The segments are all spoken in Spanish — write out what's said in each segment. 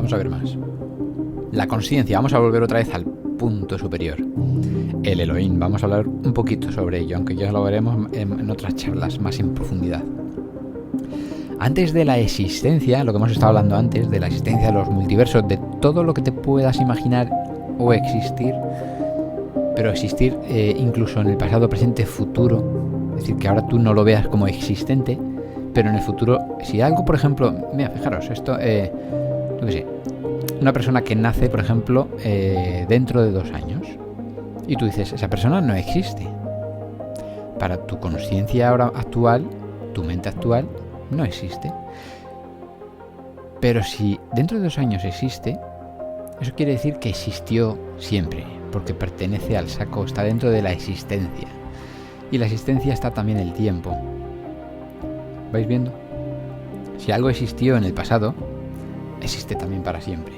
Vamos a ver más. La consciencia, vamos a volver otra vez al punto superior. El Elohim, vamos a hablar un poquito sobre ello, aunque ya lo veremos en otras charlas más en profundidad. Antes de la existencia, lo que hemos estado hablando antes, de la existencia de los multiversos, de todo lo que te puedas imaginar o existir, pero existir incluso en el pasado, presente, futuro, es decir, que ahora tú no lo veas como existente, pero en el futuro, si algo, por ejemplo, mira, fijaros, esto, yo qué sé, una persona que nace, por ejemplo, dentro de 2 años, y tú dices, esa persona no existe. Para tu consciencia ahora actual, tu mente actual, no existe. Pero si dentro de 2 años existe, eso quiere decir que existió siempre, porque pertenece al saco, está dentro de la existencia. Y la existencia está también el tiempo. ¿Vais viendo? Si algo existió en el pasado, existe también para siempre.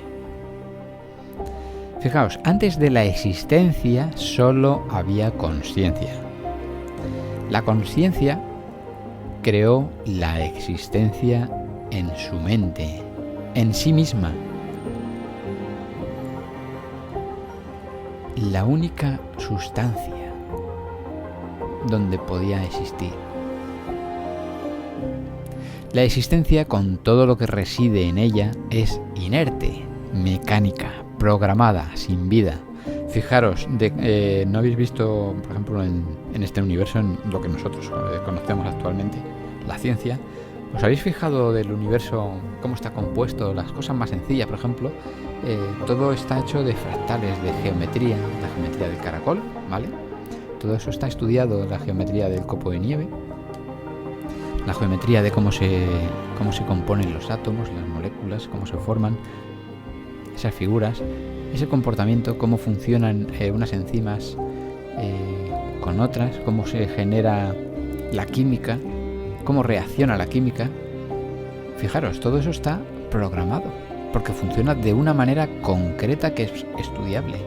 Fijaos, antes de la existencia solo había consciencia. La consciencia creó la existencia en su mente, en sí misma. La única sustancia donde podía existir. La existencia, con todo lo que reside en ella, es inerte, mecánica, programada, sin vida. Fijaros, ¿no habéis visto, por ejemplo, en este universo, en lo que nosotros conocemos actualmente, la ciencia? ¿Os habéis fijado del universo, cómo está compuesto? Las cosas más sencillas, por ejemplo, todo está hecho de fractales, de geometría, la geometría del caracol, ¿vale? Todo eso está estudiado, la geometría del copo de nieve, la geometría de cómo se componen los átomos, las moléculas, cómo se forman esas figuras, ese comportamiento, cómo funcionan unas enzimas con otras, cómo se genera la química, cómo reacciona la química. Fijaros, todo eso está programado, porque funciona de una manera concreta que es estudiable.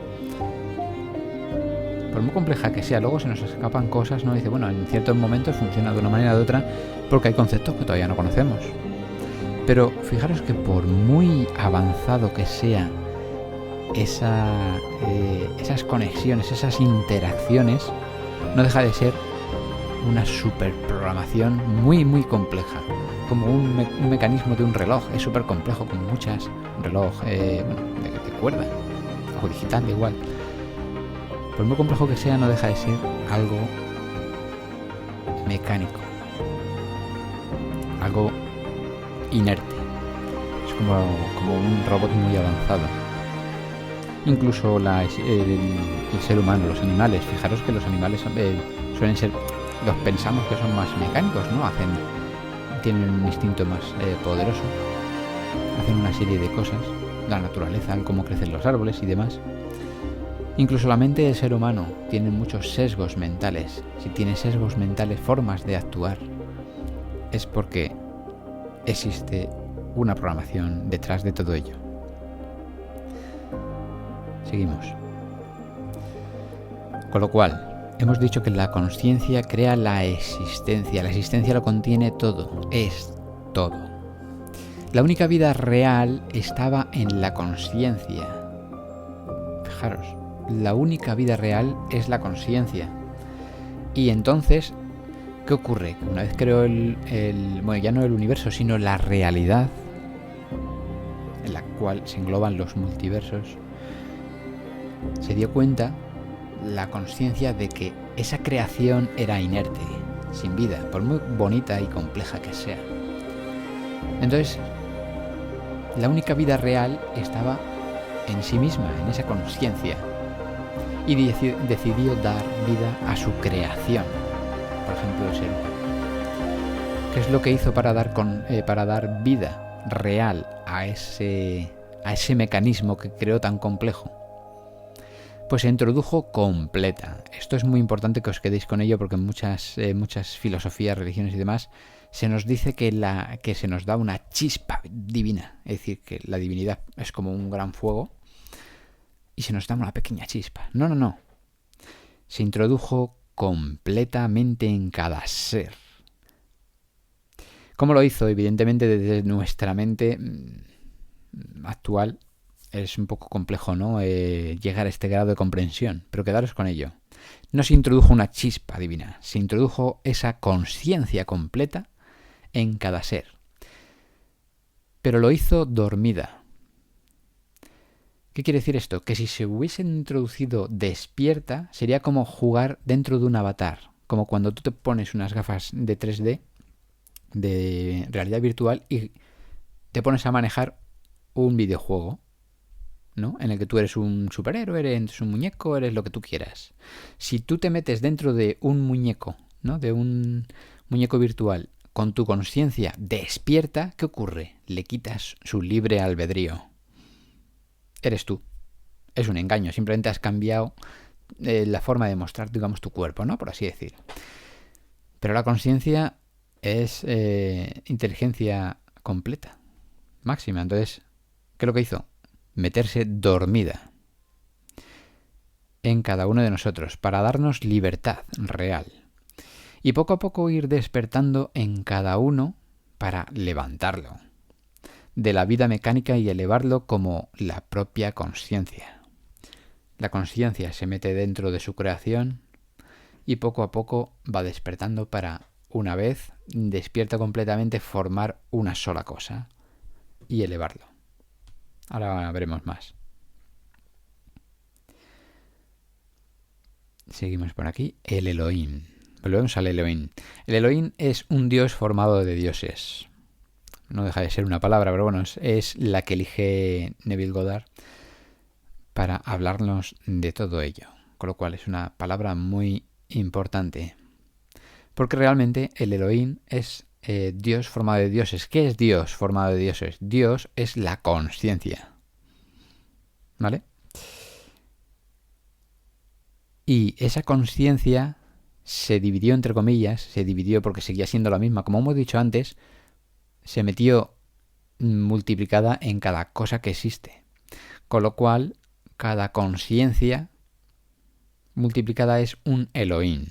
Por muy compleja que sea, luego se nos escapan cosas, ¿no? Dice, bueno, en ciertos momentos funciona de una manera o de otra, porque hay conceptos que todavía no conocemos. Pero fijaros que por muy avanzado que sea esas conexiones, esas interacciones, no deja de ser una superprogramación muy, muy compleja. Como un mecanismo de un reloj, es súper complejo, con muchas reloj de cuerda o digital, da igual. Por muy complejo que sea, no deja de ser algo mecánico, algo inerte. Es como un robot muy avanzado. Incluso el ser humano, los animales. Fijaros que los animales suelen ser, los pensamos que son más mecánicos, ¿no? Tienen un instinto más poderoso. Hacen una serie de cosas. La naturaleza, cómo crecen los árboles y demás. Incluso la mente del ser humano tiene muchos sesgos mentales. Si tiene sesgos mentales, formas de actuar, es porque existe una programación detrás de todo ello. Seguimos. Con lo cual, hemos dicho que la consciencia crea la existencia. La existencia lo contiene todo, es todo. La única vida real estaba en la consciencia. Fijaros, la única vida real es la consciencia. Y entonces, ¿qué ocurre? Que una vez creó bueno, ya no el universo, sino la realidad, en la cual se engloban los multiversos, se dio cuenta la consciencia de que esa creación era inerte, sin vida, por muy bonita y compleja que sea. Entonces, la única vida real estaba en sí misma, en esa consciencia, y decidió dar vida a su creación, por ejemplo, el ser humano. ¿Qué es lo que hizo para dar vida real a ese mecanismo que creó tan complejo? Pues se introdujo completa. Esto es muy importante que os quedéis con ello, porque en muchas filosofías, religiones y demás se nos dice que se nos da una chispa divina, es decir, que la divinidad es como un gran fuego y se nos da una pequeña chispa. No. Se introdujo completamente en cada ser. ¿Cómo lo hizo? Evidentemente desde nuestra mente actual es un poco complejo, ¿no? Llegar a este grado de comprensión, pero quedaros con ello. No se introdujo una chispa divina, se introdujo esa conciencia completa en cada ser. Pero lo hizo dormida. ¿Qué quiere decir esto? Que si se hubiesen introducido despierta, sería como jugar dentro de un avatar. Como cuando tú te pones unas gafas de 3D, de realidad virtual, y te pones a manejar un videojuego, ¿no? En el que tú eres un superhéroe, eres un muñeco, eres lo que tú quieras. Si tú te metes dentro de un muñeco, ¿no? De un muñeco virtual, con tu conciencia despierta, ¿qué ocurre? Le quitas su libre albedrío. Eres tú. Es un engaño, simplemente has cambiado la forma de mostrar, digamos, tu cuerpo, ¿no? Por así decir. Pero la conciencia es inteligencia completa, máxima. Entonces, ¿qué es lo que hizo? Meterse dormida en cada uno de nosotros para darnos libertad real. Y poco a poco ir despertando en cada uno para levantarlo de la vida mecánica y elevarlo como la propia conciencia. La conciencia se mete dentro de su creación y poco a poco va despertando para, una vez despierta completamente, formar una sola cosa y elevarlo. Ahora veremos más. Seguimos por aquí. El Elohim. Volvemos al Elohim. El Elohim es un dios formado de dioses. No deja de ser una palabra, pero bueno, es la que elige Neville Goddard para hablarnos de todo ello. Con lo cual es una palabra muy importante. Porque realmente el Elohim es Dios formado de dioses. ¿Qué es Dios formado de dioses? Dios es la conciencia. ¿Vale? Y esa conciencia se dividió, entre comillas, se dividió porque seguía siendo la misma. Como hemos dicho antes, se metió multiplicada en cada cosa que existe. Con lo cual, cada conciencia multiplicada es un Elohim.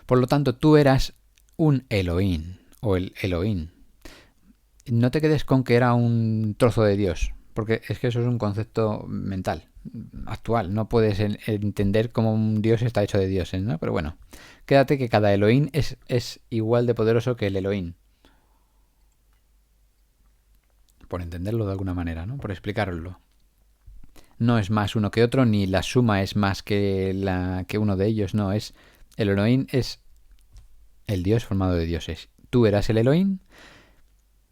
Por lo tanto, tú eras un Elohim o el Elohim. No te quedes con que era un trozo de Dios, porque es que eso es un concepto mental, actual. No puedes entender cómo un Dios está hecho de dioses, ¿no? Pero bueno, quédate que cada Elohim es igual de poderoso que el Elohim. Por entenderlo de alguna manera, ¿no? Por explicarlo. No es más uno que otro, ni la suma es más que uno de ellos, no. El Elohim es el Dios formado de dioses. Tú eras el Elohim,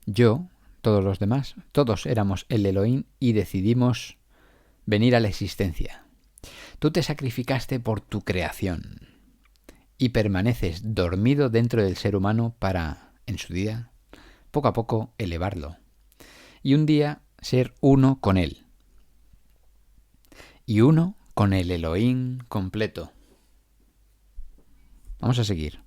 yo, todos los demás, todos éramos el Elohim y decidimos venir a la existencia. Tú te sacrificaste por tu creación y permaneces dormido dentro del ser humano para, en su día, poco a poco elevarlo. Y un día ser uno con él. Y uno con el Elohim completo. Vamos a seguir.